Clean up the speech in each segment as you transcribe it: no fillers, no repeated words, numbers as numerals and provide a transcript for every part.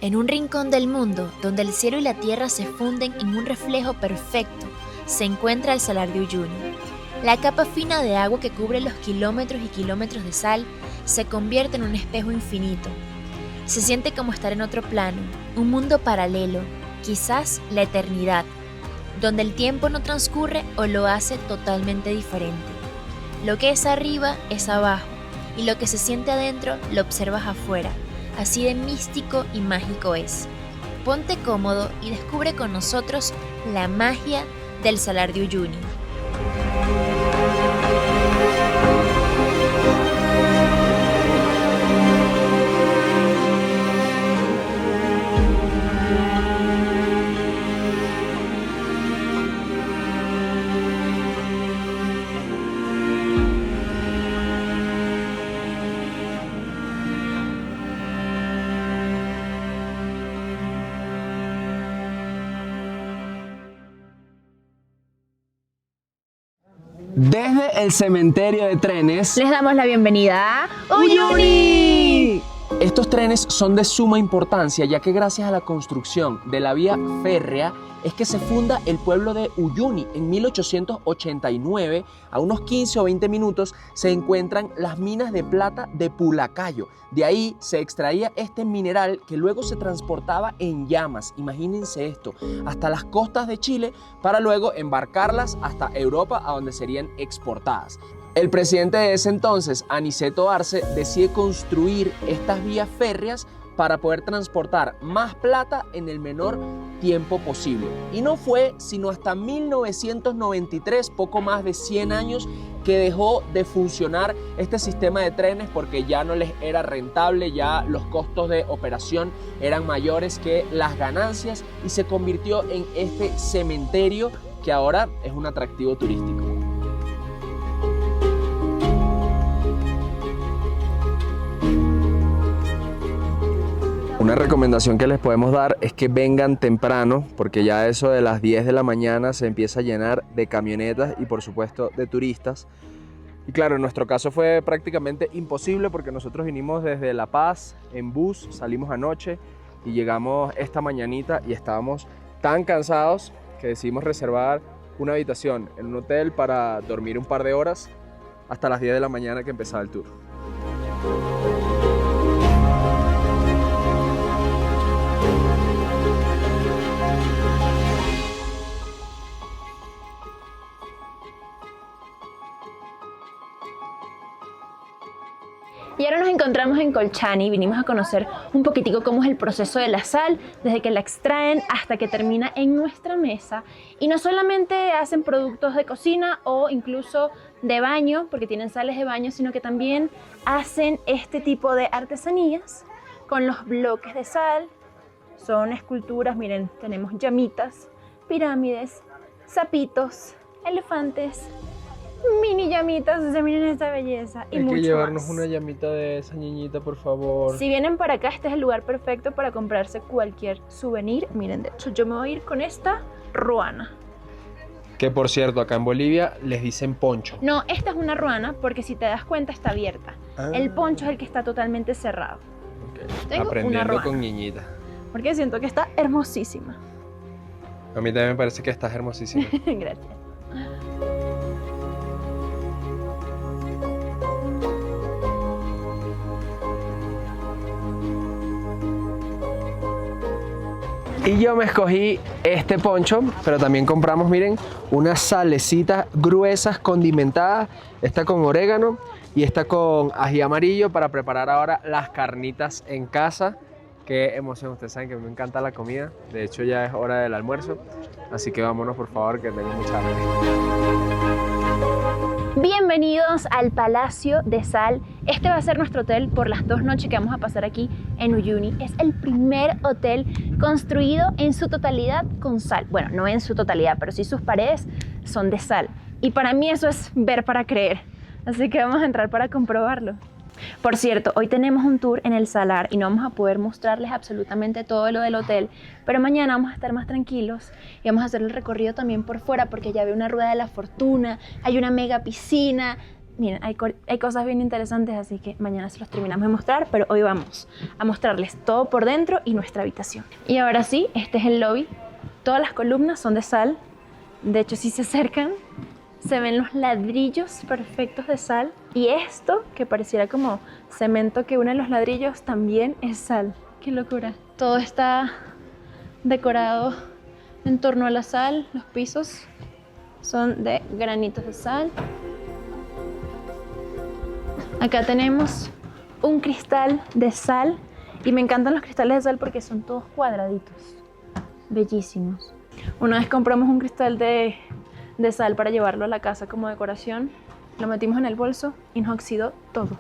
En un rincón del mundo, donde el cielo y la tierra se funden en un reflejo perfecto, se encuentra el Salar de Uyuni. La capa fina de agua que cubre los kilómetros y kilómetros de sal se convierte en un espejo infinito. Se siente como estar en otro plano, un mundo paralelo, quizás la eternidad, donde el tiempo no transcurre o lo hace totalmente diferente. Lo que es arriba es abajo, y lo que se siente adentro lo observas afuera. Así de místico y mágico es. Ponte cómodo y descubre con nosotros la magia del Salar de Uyuni. Desde el cementerio de trenes les damos la bienvenida a Uyuni. Estos trenes son de suma importancia, ya que gracias a la construcción de la vía férrea es que se funda el pueblo de Uyuni. En 1889, a unos 15 o 20 minutos, se encuentran las minas de plata de Pulacayo. De ahí se extraía este mineral que luego se transportaba en llamas, imagínense esto, hasta las costas de Chile para luego embarcarlas hasta Europa, a donde serían exportadas. El presidente de ese entonces, Aniceto Arce, decide construir estas vías férreas para poder transportar más plata en el menor tiempo posible. Y no fue sino hasta 1993, poco más de 100 años, que dejó de funcionar este sistema de trenes porque ya no les era rentable, ya los costos de operación eran mayores que las ganancias y se convirtió en este cementerio que ahora es un atractivo turístico. Una recomendación que les podemos dar es que vengan temprano, porque ya eso de las 10 de la mañana se empieza a llenar de camionetas y por supuesto de turistas. Y claro, en nuestro caso fue prácticamente imposible porque nosotros vinimos desde La Paz en bus, salimos anoche y llegamos esta mañanita y estábamos tan cansados que decidimos reservar una habitación en un hotel para dormir un par de horas hasta las 10 de la mañana que empezaba el tour. Y ahora nos encontramos en Colchani, vinimos a conocer un poquitico cómo es el proceso de la sal, desde que la extraen hasta que termina en nuestra mesa. Y no solamente hacen productos de cocina o incluso de baño, porque tienen sales de baño, sino que también hacen este tipo de artesanías con los bloques de sal. Son esculturas, miren, tenemos llamitas, pirámides, sapitos, elefantes, mini llamitas, o sea, miren esta belleza y mucho más. Hay que llevarnos una llamita de esa niñita, por favor. Si vienen para acá, este es el lugar perfecto para comprarse cualquier souvenir. Miren, de hecho, yo me voy a ir con esta ruana. Que por cierto, acá en Bolivia les dicen poncho. No, esta es una ruana porque si te das cuenta está abierta. El poncho es el que está totalmente cerrado. Okay. Tengo Aprendiendo una ruana con niñita. Porque siento que está hermosísima. A mí también me parece que estás hermosísima. Gracias. Y yo me escogí este poncho, pero también compramos, miren, unas salecitas gruesas condimentadas. Esta con orégano y esta con ají amarillo para preparar ahora las carnitas en casa. Qué emoción, ustedes saben que me encanta la comida. De hecho ya es hora del almuerzo, así que vámonos por favor, que tengo mucha hambre. Bienvenidos al Palacio de Sal. Este va a ser nuestro hotel por las 2 noches que vamos a pasar aquí en Uyuni. Es el primer hotel construido en su totalidad con sal. Bueno, no en su totalidad, pero sí sus paredes son de sal. Y para mí eso es ver para creer. Así que vamos a entrar para comprobarlo. Por cierto, hoy tenemos un tour en el Salar y no vamos a poder mostrarles absolutamente todo lo del hotel, pero mañana vamos a estar más tranquilos y vamos a hacer el recorrido también por fuera porque ya veo una rueda de la fortuna, hay una mega piscina, miren, hay cosas bien interesantes, así que mañana se los terminamos de mostrar, pero hoy vamos a mostrarles todo por dentro y nuestra habitación. Y ahora sí, este es el lobby. Todas las columnas son de sal. De hecho, si se acercan, se ven los ladrillos perfectos de sal. Y esto, que pareciera como cemento que une los ladrillos, también es sal. ¡Qué locura! Todo está decorado en torno a la sal. Los pisos son de granitos de sal. Acá tenemos un cristal de sal. Y me encantan los cristales de sal porque son todos cuadraditos. Bellísimos. Una vez compramos un cristal de sal para llevarlo a la casa como decoración. Lo metimos en el bolso y nos oxidó todo.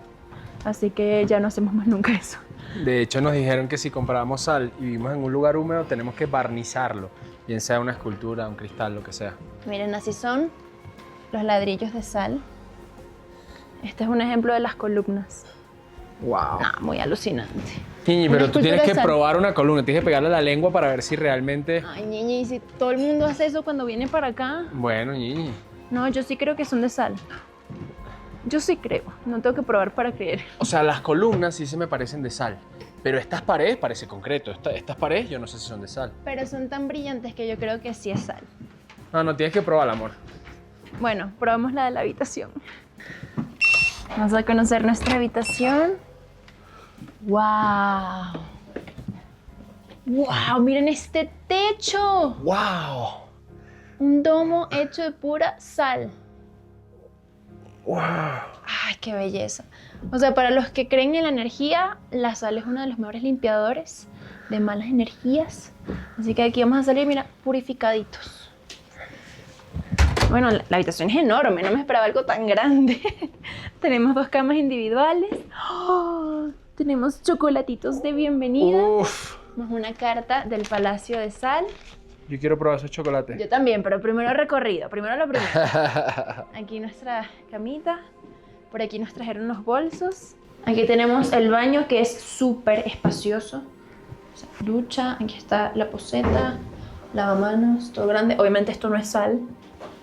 Así que ya no hacemos más nunca eso. De hecho, nos dijeron que si comprábamos sal y vivimos en un lugar húmedo, tenemos que barnizarlo. Bien sea una escultura, un cristal, lo que sea. Miren, así son los ladrillos de sal. Este es un ejemplo de las columnas. ¡Wow! Muy alucinante. Ñiñi, Una pero tú tienes escultura de que sal. probar una columna, tienes que pegarle la lengua para ver si realmente... Ay, Ñiñi, si todo el mundo hace eso cuando viene para acá. Bueno, Ñiñi. No, yo sí creo que son de sal. Yo sí creo. No tengo que probar para creer. O sea, las columnas sí se me parecen de sal, pero estas paredes parece concreto. Estas paredes yo no sé si son de sal. Pero son tan brillantes que yo creo que sí es sal. No, tienes que probar, amor. Bueno, probamos la de la habitación. Vamos a conocer nuestra habitación. ¡Wow! ¡Wow! ¡Miren este techo! ¡Wow! Un domo hecho de pura sal. ¡Wow! ¡Ay, qué belleza! O sea, para los que creen en la energía, la sal es uno de los mejores limpiadores de malas energías. Así que aquí vamos a salir, mira, purificaditos. Bueno, la habitación es enorme, no me esperaba algo tan grande. Tenemos 2 camas individuales. ¡Oh! Tenemos chocolatitos de bienvenida. ¡Uf! Más una carta del Palacio de Sal. Yo quiero probar esos chocolates. Yo también, pero primero recorrido, primero lo primero. Aquí nuestra camita. Por aquí nos trajeron los bolsos. Aquí tenemos el baño, que es súper espacioso. O sea, ducha, aquí está la poceta, lavamanos, todo grande. Obviamente esto no es sal,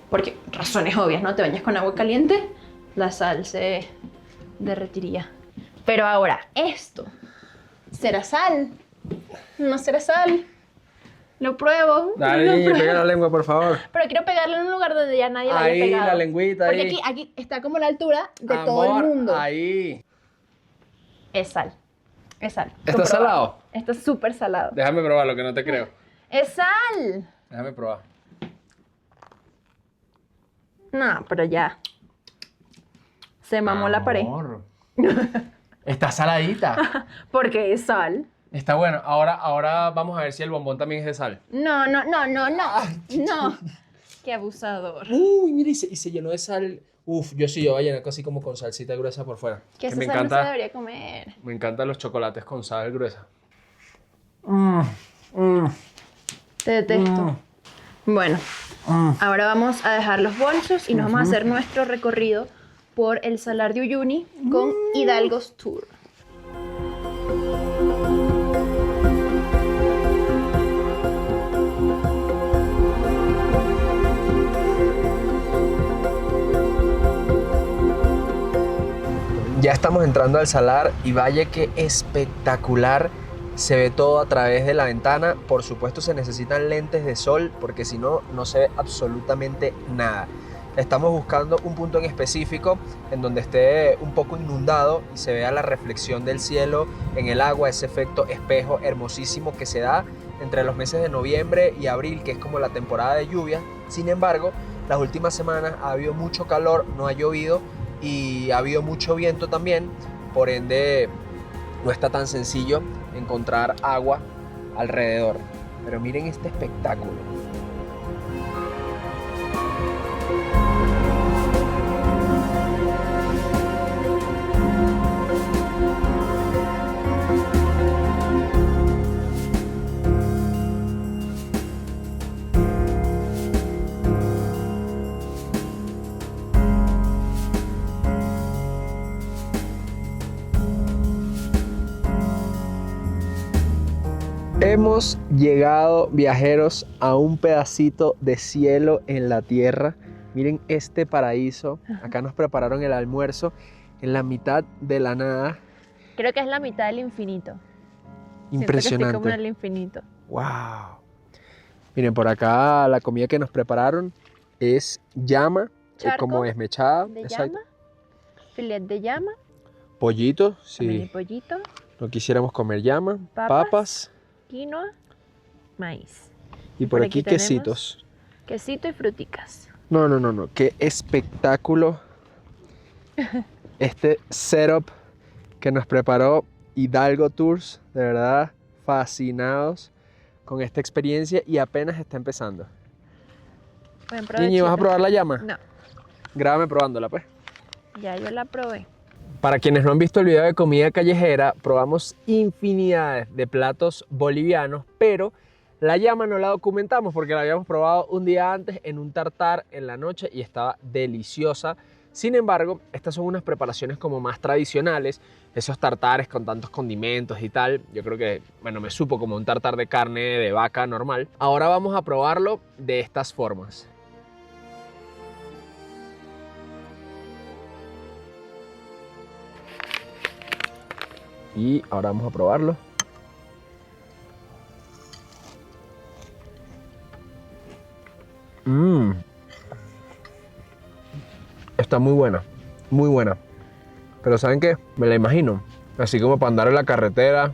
porque razones obvias, ¿no? Te bañas con agua caliente, la sal se derretiría. Pero ahora, esto, ¿será sal? ¿No será sal? Lo pruebo. Dale, lo Ñiñi, pruebo. pega la lengua, por favor. Pero quiero pegarlo en un lugar donde ya nadie la haya Ahí, pegado. la lengüita, porque ahí. aquí está como la altura de Amor, todo el mundo. ahí. Es sal. Es sal. ¿Está Comprobado. salado? Está súper salado. Déjame probarlo, que no te creo. ¡Es sal! Déjame probar. No, pero ya. Se mamó la pared. Amor. Está saladita. Porque es sal. Está bueno. Ahora vamos a ver si el bombón también es de sal. No. No. Qué abusador. Uy, mira, y se llenó de sal. Uf, yo voy a llenar casi como con salsita gruesa por fuera. Que esa me sal no se encanta, debería comer. me encantan los chocolates con sal gruesa. Te detesto. Bueno, ahora vamos a dejar los bolsos y nos vamos a hacer nuestro recorrido por el Salar de Uyuni con Hidalgos Tour. Ya estamos entrando al salar y vaya que espectacular. Se ve todo a través de la ventana. Por supuesto se necesitan lentes de sol porque si no, no se ve absolutamente nada. Estamos buscando un punto en específico en donde esté un poco inundado y se vea la reflexión del cielo en el agua, ese efecto espejo hermosísimo que se da entre los meses de noviembre y abril, que es como la temporada de lluvia. Sin embargo, las últimas semanas ha habido mucho calor, no ha llovido y ha habido mucho viento también, por ende no está tan sencillo encontrar agua alrededor. Pero miren este espectáculo. Hemos llegado, viajeros, a un pedacito de cielo en la tierra. Miren este paraíso. Acá nos prepararon el almuerzo en la mitad de la nada. Creo que es la mitad del infinito. Siento que Impresionante. estoy como en el infinito. ¡Wow! Miren, por acá la comida que nos prepararon es llama, Charco como desmechada. De Exacto. llama, filet de llama, Pollito, también hay sí. pollito, No quisiéramos comer llama. Papas. Papas. quinoa, maíz, Y por aquí tenemos quesitos. quesito y fruticas. No. Qué espectáculo. Este setup que nos preparó Hidalgo Tours. De verdad, fascinados con esta experiencia y apenas está empezando. Buen Niñi, ¿vas a provechito. probar la llama? No, Grábame probándola, pues. ya yo la probé. Para quienes no han visto el video de comida callejera, probamos infinidades de platos bolivianos, pero la llama no la documentamos porque la habíamos probado un día antes en un tartar en la noche y estaba deliciosa. Sin embargo, estas son unas preparaciones como más tradicionales, esos tartares con tantos condimentos y tal. Yo creo que, bueno, me supo como un tartar de carne de vaca normal. Ahora vamos a probarlo de estas formas. Y ahora vamos a probarlo. Está muy buena, muy buena. Pero ¿saben qué? Me la imagino así como para andar en la carretera,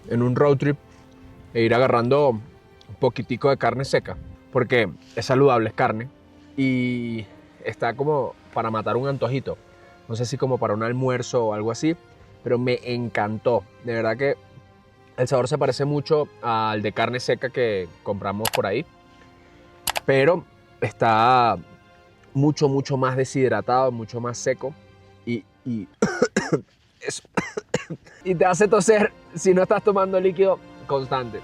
en un road trip, e ir agarrando un poquitico de carne seca. Porque es saludable, es carne. Y está como para matar un antojito. No sé si como para un almuerzo o algo así. Pero me encantó. De verdad que el sabor se parece mucho al de carne seca que compramos por ahí. Pero está mucho más deshidratado, mucho más seco. Y eso. Y te hace toser si no estás tomando líquido constante.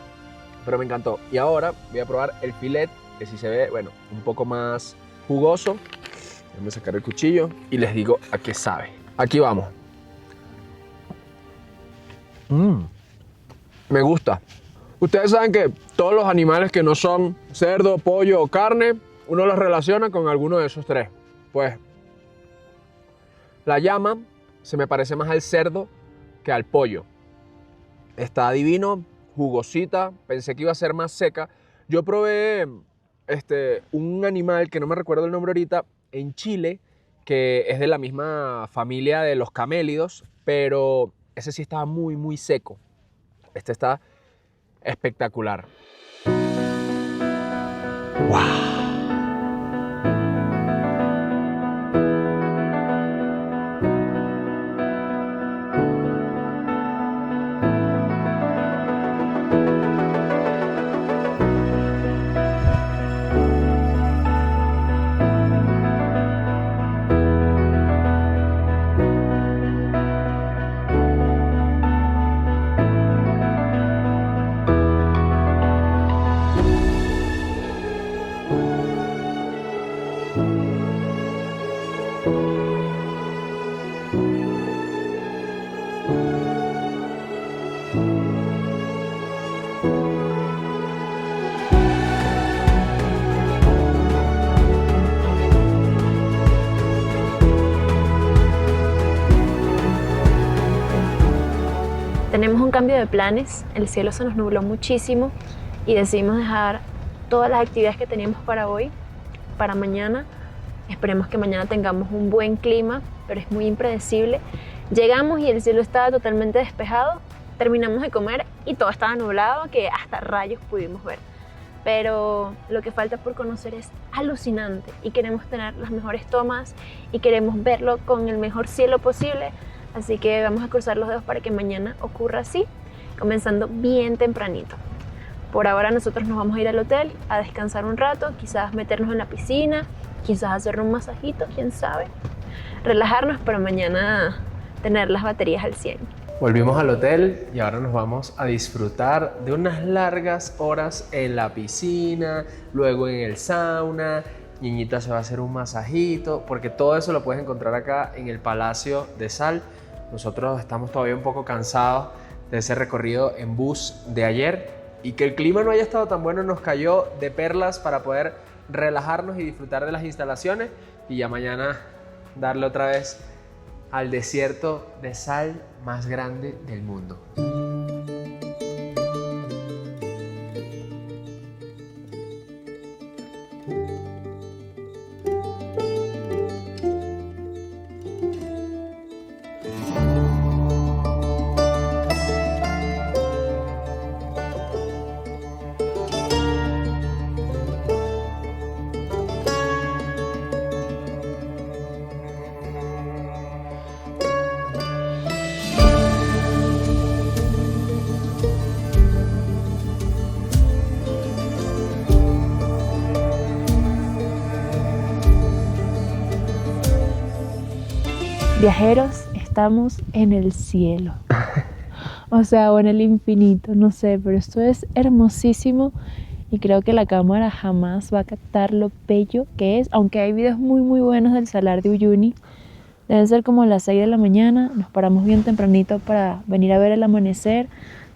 Pero me encantó. Y ahora voy a probar el filet, que sí se ve, bueno, un poco más jugoso. Voy a sacar el cuchillo y les digo a qué sabe. Aquí vamos. Me gusta. Ustedes saben que todos los animales que no son cerdo, pollo o carne, uno los relaciona con alguno de esos tres. Pues la llama se me parece más al cerdo que al pollo. Está divino, jugosita. Pensé que iba a ser más seca. Yo probé un animal que no me recuerdo el nombre ahorita en Chile, que es de la misma familia de los camélidos, pero ese sí estaba muy seco. Este está espectacular. ¡Wow! Tenemos un cambio de planes, el cielo se nos nubló muchísimo y decidimos dejar todas las actividades que teníamos para hoy, para mañana. Esperemos que mañana tengamos un buen clima, pero es muy impredecible. Llegamos y el cielo estaba totalmente despejado, terminamos de comer y todo estaba nublado, que hasta rayos pudimos ver. Pero lo que falta por conocer es alucinante y queremos tener las mejores tomas y queremos verlo con el mejor cielo posible. Así que vamos a cruzar los dedos para que mañana ocurra así, comenzando bien tempranito. Por ahora nosotros nos vamos a ir al hotel a descansar un rato, quizás meternos en la piscina, quizás hacer un masajito, quién sabe. Relajarnos para mañana tener las baterías al 100. Volvimos al hotel y ahora nos vamos a disfrutar de unas largas horas en la piscina, luego en el sauna. Niñita se va a hacer un masajito, porque todo eso lo puedes encontrar acá en el Palacio de Sal. Nosotros estamos todavía un poco cansados de ese recorrido en bus de ayer y que el clima no haya estado tan bueno nos cayó de perlas para poder relajarnos y disfrutar de las instalaciones y ya mañana darle otra vez al desierto de sal más grande del mundo. Viajeros, estamos en el cielo. O sea, o en el infinito, no sé, pero esto es hermosísimo y creo que la cámara jamás va a captar lo bello que es, aunque hay videos muy buenos del Salar de Uyuni. Deben ser como las 6 de la mañana, nos paramos bien tempranito para venir a ver el amanecer.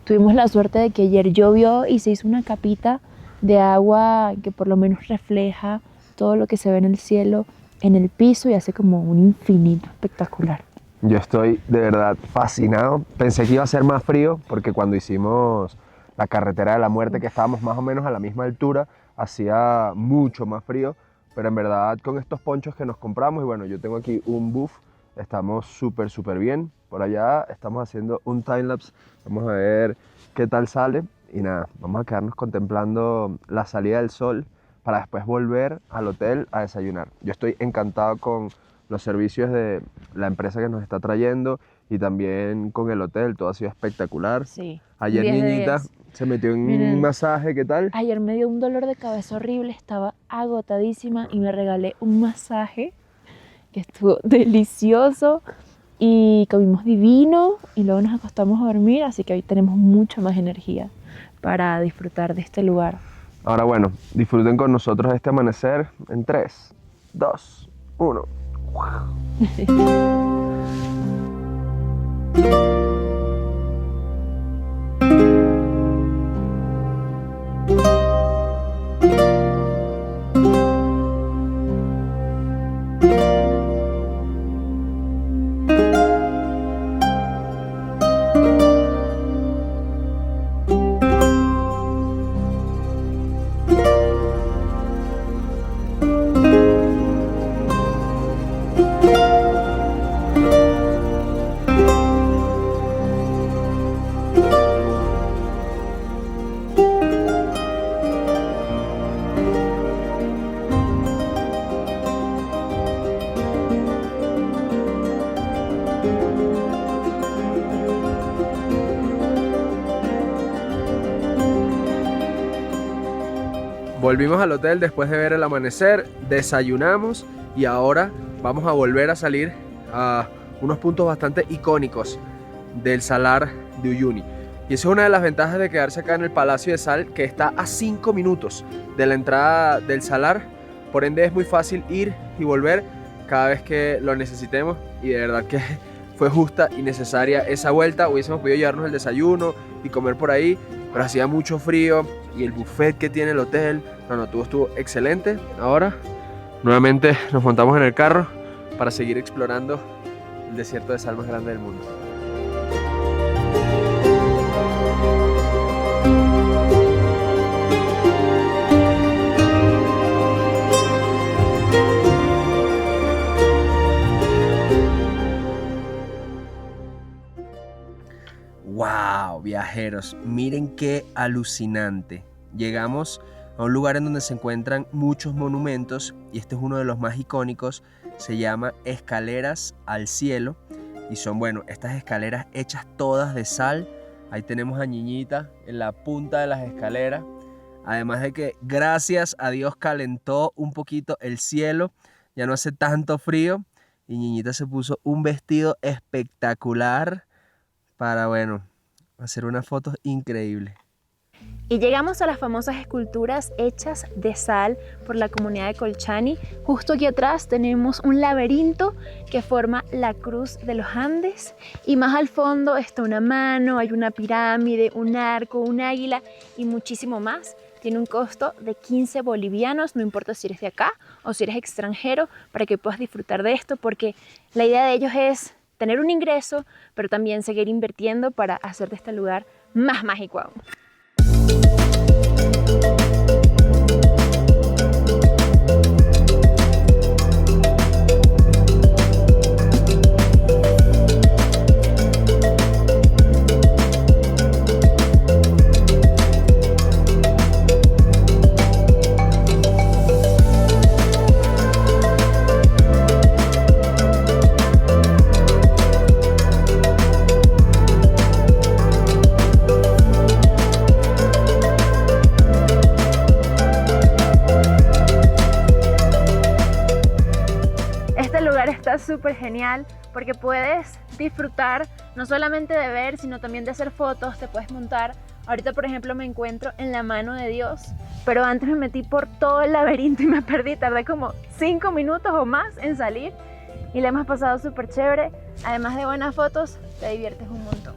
Tuvimos la suerte de que ayer llovió y se hizo una capita de agua que por lo menos refleja todo lo que se ve en el cielo, en el piso, y hace como un infinito espectacular. Yo estoy de verdad fascinado. Pensé que iba a ser más frío porque cuando hicimos la carretera de la muerte, que estábamos más o menos a la misma altura, hacía mucho más frío, pero en verdad con estos ponchos que nos compramos, y bueno, yo tengo aquí un buff, estamos súper bien. Por allá estamos haciendo un timelapse, vamos a ver qué tal sale y nada, vamos a quedarnos contemplando la salida del sol para después volver al hotel a desayunar. Yo estoy encantado con los servicios de la empresa que nos está trayendo y también con el hotel, todo ha sido espectacular. Sí. Ayer 10 de Niñita 10. se metió en Miren, un masaje, ¿qué tal? Ayer me dio un dolor de cabeza horrible, estaba agotadísima y me regalé un masaje que estuvo delicioso y comimos divino y luego nos acostamos a dormir, así que hoy tenemos mucha más energía para disfrutar de este lugar. Ahora bueno, disfruten con nosotros este amanecer en 3, 2, 1. Volvimos al hotel después de ver el amanecer, desayunamos y ahora vamos a volver a salir a unos puntos bastante icónicos del Salar de Uyuni. Y esa es una de las ventajas de quedarse acá en el Palacio de Sal, que está a 5 minutos de la entrada del salar. Por ende es muy fácil ir y volver cada vez que lo necesitemos y de verdad que fue justa y necesaria esa vuelta. Hubiésemos podido llevarnos el desayuno y comer por ahí, pero hacía mucho frío y el buffet que tiene el hotel, todo estuvo excelente. Ahora nuevamente nos montamos en el carro para seguir explorando el desierto de sal más grande del mundo. ¡Wow! Viajeros, miren qué alucinante. Llegamos a un lugar en donde se encuentran muchos monumentos y este es uno de los más icónicos. Se llama Escaleras al Cielo y son, bueno, estas escaleras hechas todas de sal. Ahí tenemos a Niñita en la punta de las escaleras. Además de que gracias a Dios calentó un poquito el cielo, ya no hace tanto frío y Niñita se puso un vestido espectacular para, bueno, hacer unas fotos increíbles. Y llegamos a las famosas esculturas hechas de sal por la comunidad de Colchani. Justo aquí atrás tenemos un laberinto que forma la Cruz de los Andes y más al fondo está una mano, hay una pirámide, un arco, un águila y muchísimo más. tiene un costo de 15 bolivianos, no importa si eres de acá o si eres extranjero, para que puedas disfrutar de esto, porque la idea de ellos es tener un ingreso, pero también seguir invirtiendo para hacer de este lugar más mágico aún. Está súper genial porque puedes disfrutar no solamente de ver, sino también de hacer fotos, te puedes montar. Ahorita, por ejemplo, me encuentro en la mano de Dios, pero antes me metí por todo el laberinto y me perdí, tardé como 5 minutos o más en salir y la hemos pasado súper chévere. Además de buenas fotos, te diviertes un montón.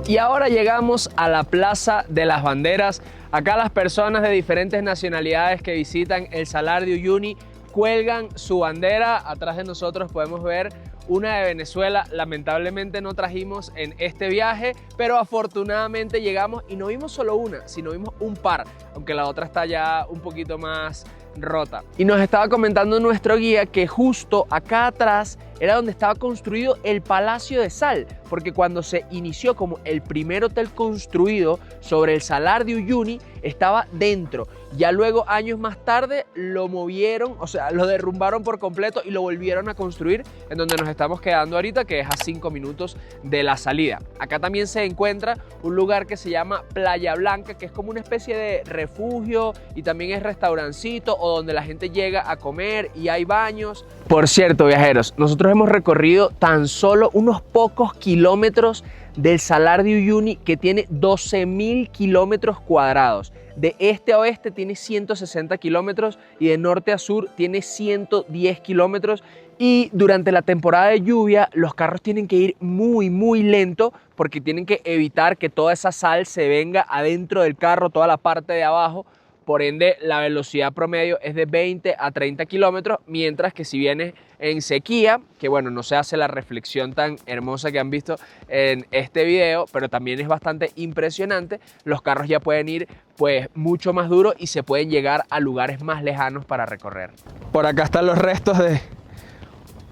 Y ahora llegamos a la Plaza de las Banderas. Acá las personas de diferentes nacionalidades que visitan el Salar de Uyuni cuelgan su bandera. Atrás de nosotros podemos ver una de Venezuela. Lamentablemente no trajimos en este viaje, pero afortunadamente llegamos y no vimos solo una, sino vimos un par, aunque la otra está ya un poquito más rota. Y nos estaba comentando nuestro guía que justo acá atrás era donde estaba construido el Palacio de Sal, porque cuando se inició como el primer hotel construido sobre el Salar de Uyuni, estaba dentro. Ya luego, años más tarde, lo movieron, o sea, lo derrumbaron por completo y lo volvieron a construir en donde nos estamos quedando ahorita, que es a 5 minutos de la salida. Acá también se encuentra un lugar que se llama Playa Blanca, que es como una especie de refugio y también es restaurancito o donde la gente llega a comer y hay baños. Por cierto, viajeros, nosotros hemos recorrido tan solo unos pocos kilómetros del Salar de Uyuni, que tiene 12.000 kilómetros cuadrados. De este a oeste tiene 160 kilómetros y de norte a sur tiene 110 kilómetros. Y durante la temporada de lluvia los carros tienen que ir muy lento porque tienen que evitar que toda esa sal se venga adentro del carro, toda la parte de abajo. Por ende, la velocidad promedio es de 20 a 30 kilómetros, mientras que si vienes en sequía, que bueno, no se hace la reflexión tan hermosa que han visto en este video, pero también es bastante impresionante, los carros ya pueden ir pues mucho más duros y se pueden llegar a lugares más lejanos para recorrer. Por acá están los restos de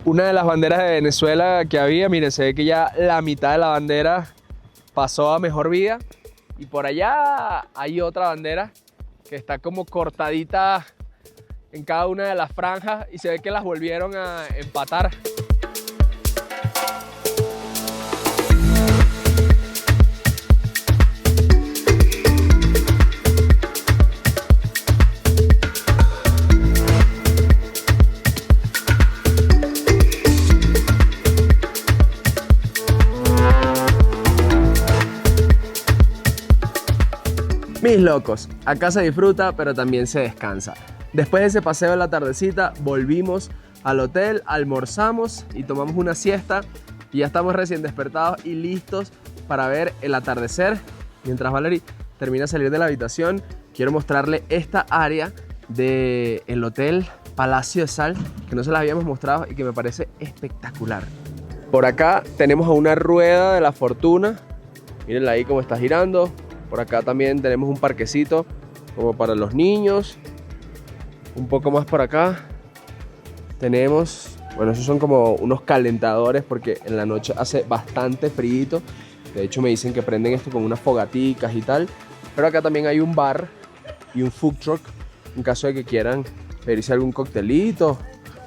una de las banderas de Venezuela que había. Miren, se ve que ya la mitad de la bandera pasó a mejor vida y por allá hay otra bandera que está como cortadita en cada una de las franjas y se ve que las volvieron a empatar. Mis locos, acá se disfruta, pero también se descansa. Después de ese paseo de la tardecita, volvimos al hotel, almorzamos y tomamos una siesta. Y ya estamos recién despertados y listos para ver el atardecer. Mientras Valerie termina de salir de la habitación, quiero mostrarle esta área del hotel Palacio de Sal, que no se la habíamos mostrado y que me parece espectacular. Por acá tenemos a una rueda de la fortuna. Mírenla ahí cómo está girando. Por acá también tenemos un parquecito como para los niños. Un poco más por acá tenemos, bueno, esos son como unos calentadores porque en la noche hace bastante frío. De hecho me dicen que prenden esto con unas fogaticas y tal. Pero acá también hay un bar y un food truck en caso de que quieran pedirse algún coctelito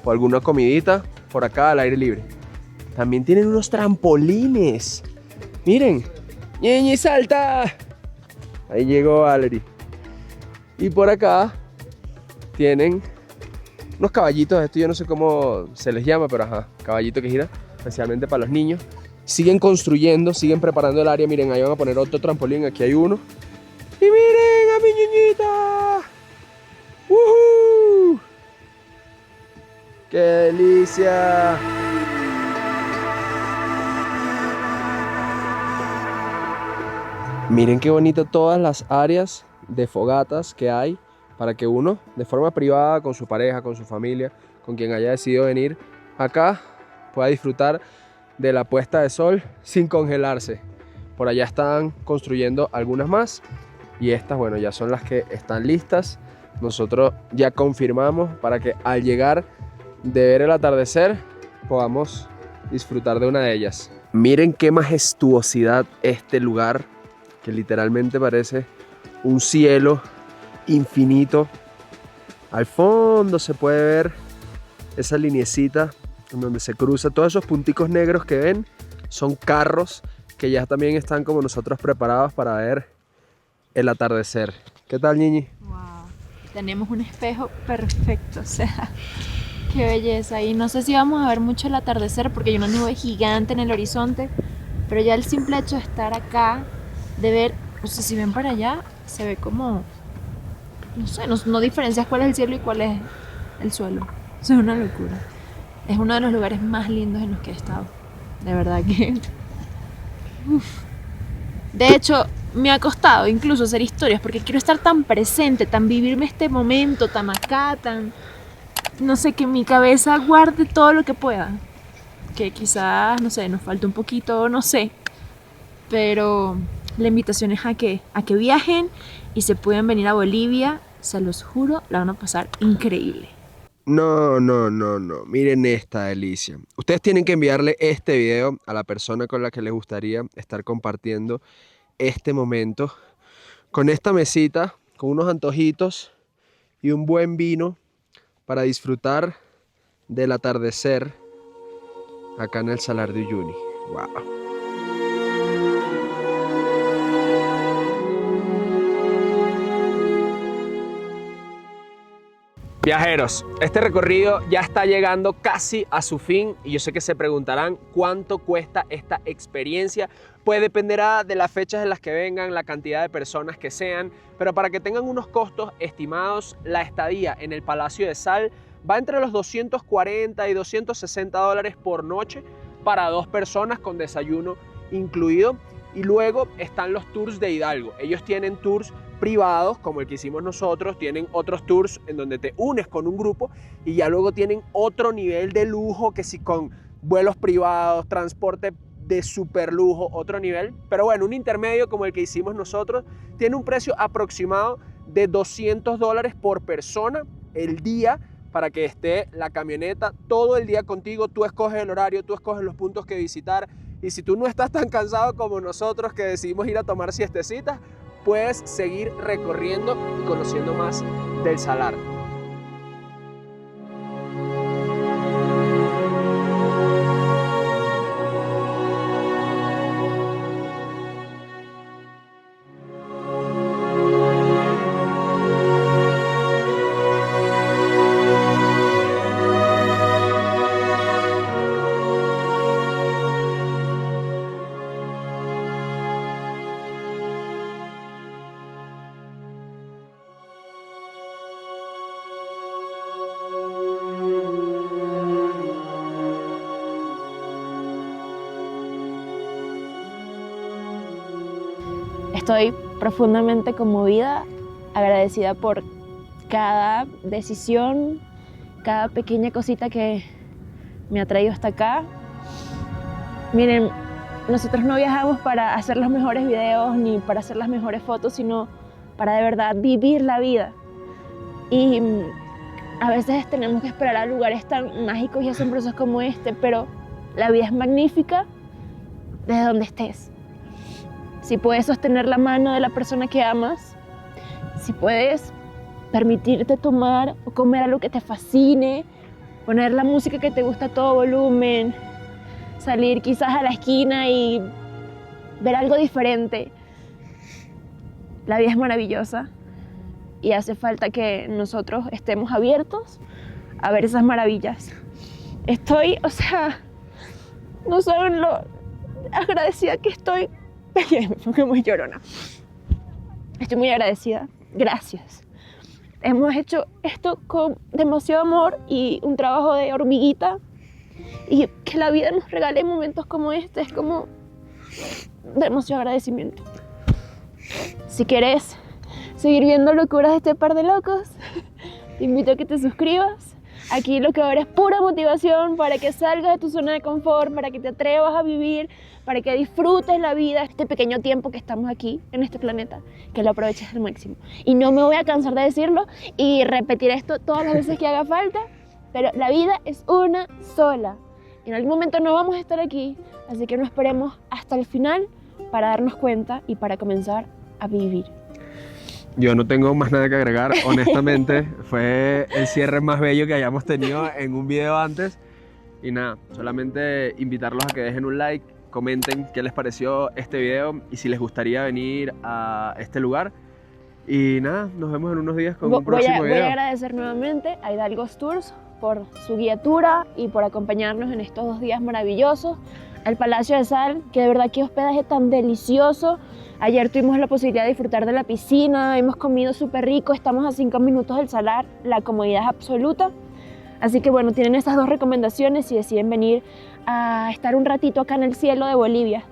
o alguna comidita por acá al aire libre. También tienen unos trampolines. Miren, ¡ñeñi, salta! Ahí llegó Valerie. Y por acá tienen unos caballitos, esto yo no sé cómo se les llama, pero ajá, caballito que gira, especialmente para los niños. Siguen construyendo, siguen preparando el área. Miren, ahí van a poner otro trampolín, aquí hay uno. Y miren a mi niñita. ¡Woohoo! ¡Qué delicia! Miren qué bonito todas las áreas de fogatas que hay para que uno, de forma privada, con su pareja, con su familia, con quien haya decidido venir acá, pueda disfrutar de la puesta de sol sin congelarse. Por allá están construyendo algunas más y estas, bueno, ya son las que están listas. Nosotros ya confirmamos para que al llegar de ver el atardecer podamos disfrutar de una de ellas. Miren qué majestuosidad este lugar, que literalmente parece un cielo infinito. Al fondo se puede ver esa linecita en donde se cruza. Todos esos punticos negros que ven son carros que ya también están como nosotros preparados para ver el atardecer. ¿Qué tal, Ñiñi? Wow, tenemos un espejo perfecto, o sea, qué belleza. Y no sé si vamos a ver mucho el atardecer porque hay una nube gigante en el horizonte, pero ya el simple hecho de estar acá, de ver, no sé si ven para allá, se ve como, no sé, no diferencias cuál es el cielo y cuál es el suelo. Eso es una locura. Es uno de los lugares más lindos en los que he estado. De verdad que... Uf. De hecho, me ha costado incluso hacer historias porque quiero estar tan presente, tan vivirme este momento, tan acá, tan... No sé, que mi cabeza guarde todo lo que pueda. Que quizás, no sé, nos falta un poquito, no sé. Pero la invitación es a que viajen y se pueden venir a Bolivia. Se los juro, la van a pasar increíble. No. Miren esta delicia. Ustedes tienen que enviarle este video a la persona con la que les gustaría estar compartiendo este momento. Con esta mesita, con unos antojitos y un buen vino para disfrutar del atardecer acá en el Salar de Uyuni. Wow. Viajeros, este recorrido ya está llegando casi a su fin y yo sé que se preguntarán cuánto cuesta esta experiencia. Pues dependerá de las fechas en las que vengan, la cantidad de personas que sean, pero para que tengan unos costos estimados, la estadía en el Palacio de Sal va entre los 240 y 260 dólares por noche para 2 personas con desayuno incluido. Y luego están los tours de Hidalgo. Ellos tienen tours privados como el que hicimos nosotros, tienen otros tours en donde te unes con un grupo y ya luego tienen otro nivel de lujo, que sí, con vuelos privados, transporte de super lujo, otro nivel. Pero bueno, un intermedio como el que hicimos nosotros tiene un precio aproximado de 200 dólares por persona el día, para que esté la camioneta todo el día contigo. Tú escoges el horario, tú escoges los puntos que visitar, y si tú no estás tan cansado como nosotros que decidimos ir a tomar siestecitas, puedes seguir recorriendo y conociendo más del Salar. Estoy profundamente conmovida, agradecida por cada decisión, cada pequeña cosita que me ha traído hasta acá. Miren, nosotros no viajamos para hacer los mejores videos ni para hacer las mejores fotos, sino para de verdad vivir la vida. Y a veces tenemos que esperar a lugares tan mágicos y asombrosos como este, pero la vida es magnífica desde donde estés. Si puedes sostener la mano de la persona que amas, si puedes permitirte tomar o comer algo que te fascine, poner la música que te gusta a todo volumen, salir quizás a la esquina y ver algo diferente. La vida es maravillosa y hace falta que nosotros estemos abiertos a ver esas maravillas. Estoy, no saben lo agradecida que estoy. Me pongo muy llorona. Estoy muy agradecida. Gracias. Hemos hecho esto con demasiado amor y un trabajo de hormiguita, y que la vida nos regale momentos como este es como demasiado agradecimiento. Si quieres seguir viendo locuras de este par de locos, te invito a que te suscribas. Aquí lo que va a haber es pura motivación para que salgas de tu zona de confort, para que te atrevas a vivir, para que disfrutes la vida, este pequeño tiempo que estamos aquí en este planeta, que lo aproveches al máximo. Y no me voy a cansar de decirlo y repetir esto todas las veces que haga falta, pero la vida es una sola. En algún momento no vamos a estar aquí, así que no esperemos hasta el final para darnos cuenta y para comenzar a vivir. Yo no tengo más nada que agregar, honestamente. Fue el cierre más bello que hayamos tenido en un video antes. Y nada, solamente invitarlos a que dejen un like, comenten qué les pareció este video y si les gustaría venir a este lugar. Y nada, nos vemos en unos días con un próximo video. Voy a agradecer nuevamente a Hidalgos Tours por su guiatura y por acompañarnos en estos 2 días maravillosos. Al Palacio de Sal, que de verdad qué hospedaje tan delicioso. Ayer tuvimos la posibilidad de disfrutar de la piscina, hemos comido súper rico, estamos a 5 minutos del salar, la comodidad es absoluta. Así que bueno, tienen estas 2 recomendaciones si deciden venir a estar un ratito acá en el cielo de Bolivia.